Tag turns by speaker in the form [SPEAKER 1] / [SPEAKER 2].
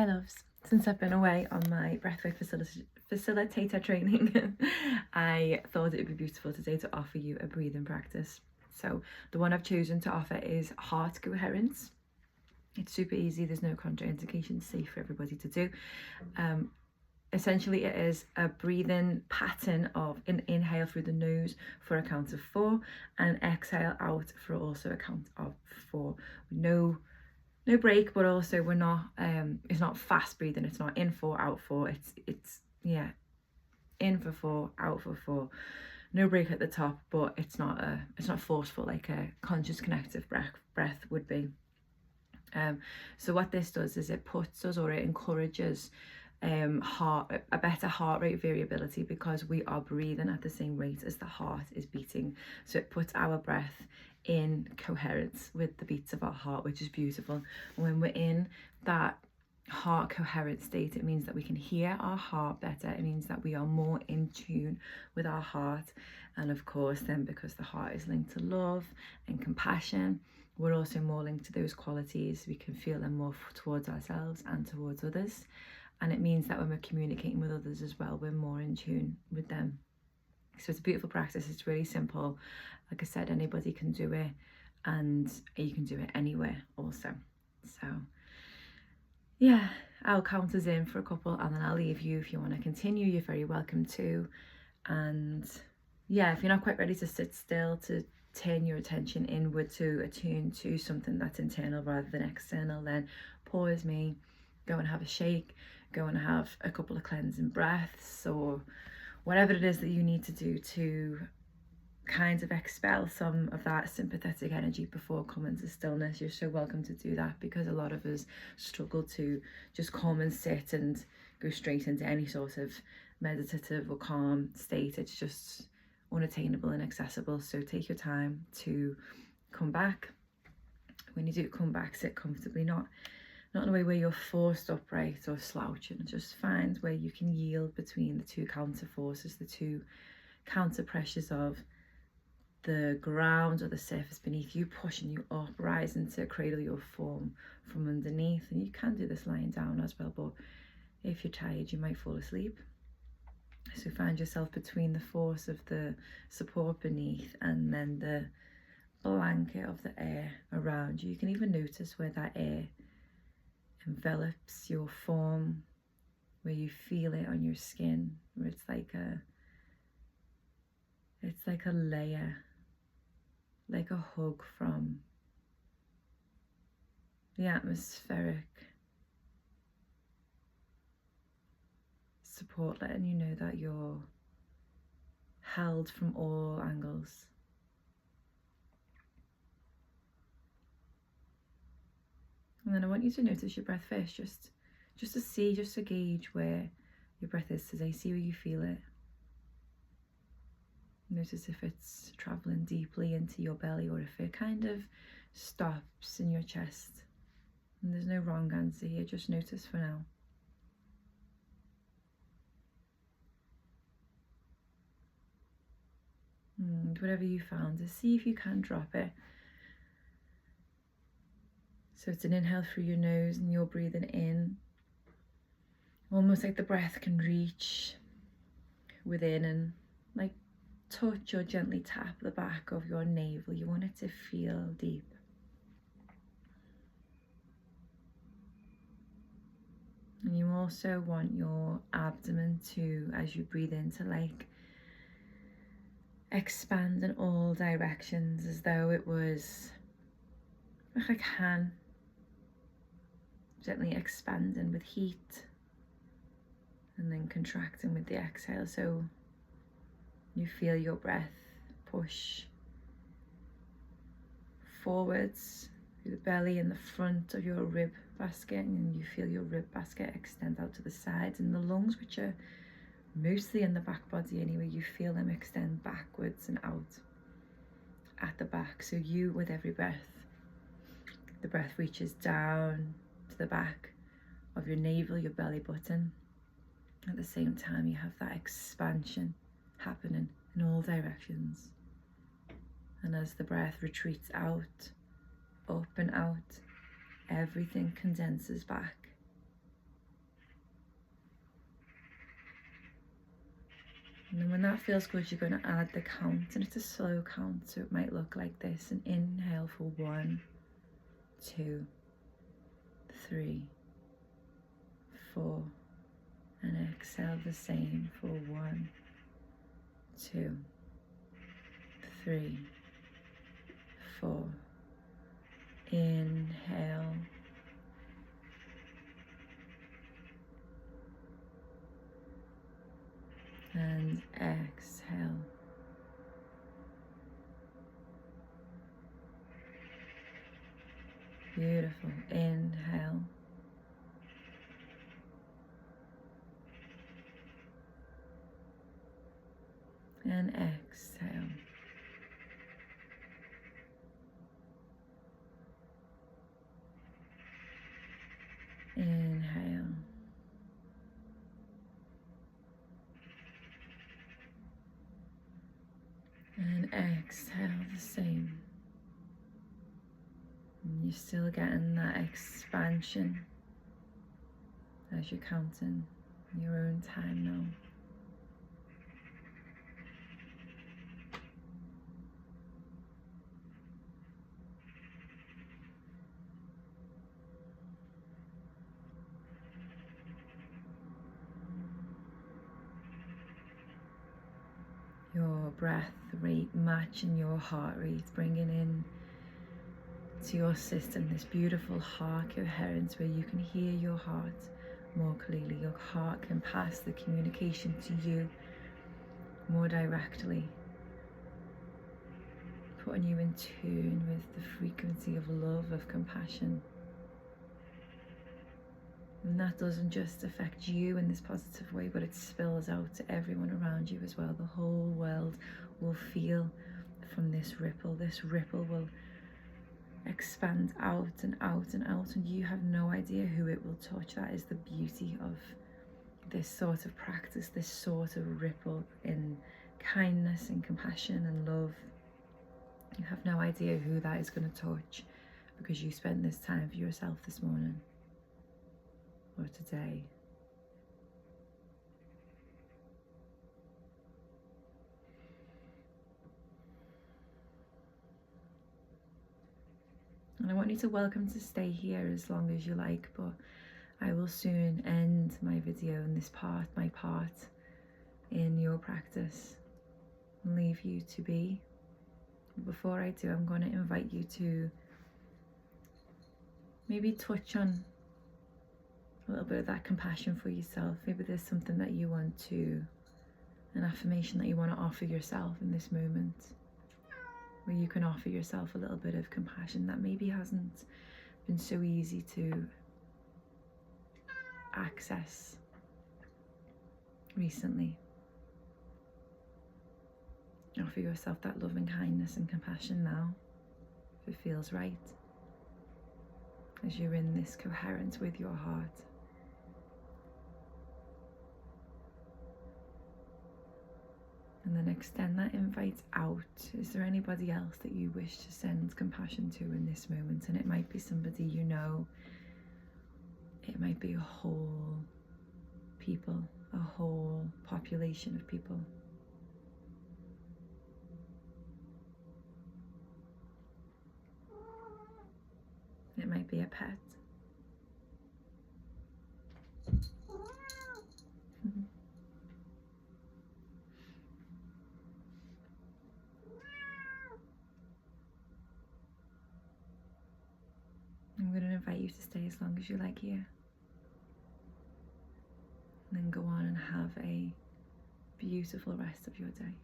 [SPEAKER 1] my loves, since I've been away on my breathwork facilitator training, I thought it would be beautiful today to offer you a breathing practice. So the one I've chosen to offer is heart coherence. It's super easy, there's no contraindication, safe for everybody to do. Essentially it is a breathing pattern of an inhale through the nose for a count of 4 and exhale out for also a count of 4. No break, but also we're not it's not fast breathing. It's not in 4 out 4. It's yeah, in for 4 out for 4. No break at the top, but it's not forceful like a conscious connective breath would be. So what this does is it puts us, or it encourages a better heart rate variability, because we are breathing at the same rate as the heart is beating. So it puts our breath in coherence with the beats of our heart, which is beautiful. And when we're in that heart coherent state, it means that we can hear our heart better. It means that we are more in tune with our heart. And of course, then because the heart is linked to love and compassion, we're also more linked to those qualities. We can feel them more towards ourselves and towards others. And it means that when we're communicating with others as well, we're more in tune with them. So it's a beautiful practice. It's really simple. Like I said, anybody can do it, and you can do it anywhere also. So yeah, I'll count us in for a couple and then I'll leave you. If you want to continue, you're very welcome to. And yeah, if you're not quite ready to sit still, to turn your attention inward, to attune to something that's internal rather than external, then pause me, go and have a shake, go and have a couple of cleansing breaths, or whatever it is that you need to do to kind of expel some of that sympathetic energy before coming to stillness. You're so welcome to do that, because a lot of us struggle to just come and sit and go straight into any sort of meditative or calm state. It's just unattainable and inaccessible. So take your time to come back. When you do come back, sit comfortably, not in a way where you're forced upright or slouching. Just find where you can yield between the two counter forces, the two counter pressures of the ground or the surface beneath you pushing you up, rising to cradle your form from underneath. And you can do this lying down as well, but if you're tired, you might fall asleep. So find yourself between the force of the support beneath and then the blanket of the air around you. You can even notice where that air envelops your form, where you feel it on your skin, where it's like a layer, like a hug from the atmospheric support, letting you know that you're held from all angles. And then I want you to notice your breath first, just to see, just to gauge where your breath is today. See where you feel it. Notice if it's traveling deeply into your belly, or if it kind of stops in your chest. And there's no wrong answer here, just notice for now. And whatever you found, just see if you can drop it. So it's an inhale through your nose and you're breathing in, almost like the breath can reach within and like touch or gently tap the back of your navel. You want it to feel deep. And you also want your abdomen to, as you breathe in, to like expand in all directions, as though it was like a can, gently expanding with heat and then contracting with the exhale. So you feel your breath push forwards through the belly and the front of your rib basket, and you feel your rib basket extend out to the sides, and the lungs, which are mostly in the back body anyway, you feel them extend backwards and out at the back. So you, with every breath, the breath reaches down to the back of your navel, your belly button. At the same time, you have that expansion happening in all directions. And as the breath retreats out, up and out, everything condenses back. And then when that feels good, you're going to add the count, and it's a slow count, so it might look like this. An inhale for 1, 2, 3, 4, and exhale the same for 1, 2, 3, 4. Inhale. And exhale. Beautiful. Inhale. And exhale. Inhale. And exhale the same. And you're still getting that expansion as you're counting your own time now. Your breath rate matching your heart rate, bringing in to your system this beautiful heart coherence where you can hear your heart more clearly. Your heart can pass the communication to you more directly, putting you in tune with the frequency of love, of compassion. And that doesn't just affect you in this positive way, but it spills out to everyone around you as well. The whole world will feel from this ripple. This ripple will expand out and out and out, and you have no idea who it will touch. That is the beauty of this sort of practice, this sort of ripple in kindness and compassion and love. You have no idea who that is going to touch because you spent this time for yourself this morning or today. And I want you to welcome to stay here as long as you like, but I will soon end my video in this part, my part in your practice, and leave you to be. Before I do, I'm going to invite you to maybe touch on a little bit of that compassion for yourself. Maybe there's something that you want to, an affirmation that you want to offer yourself in this moment, where you can offer yourself a little bit of compassion that maybe hasn't been so easy to access recently. Offer yourself that love and kindness and compassion now, if it feels right, as you're in this coherence with your heart. And then extend that invite out. Is there anybody else that you wish to send compassion to in this moment? And it might be somebody you know. It might be a whole people, a whole population of people. It might be a pet. I'm going to invite you to stay as long as you like here. And then go on and have a beautiful rest of your day.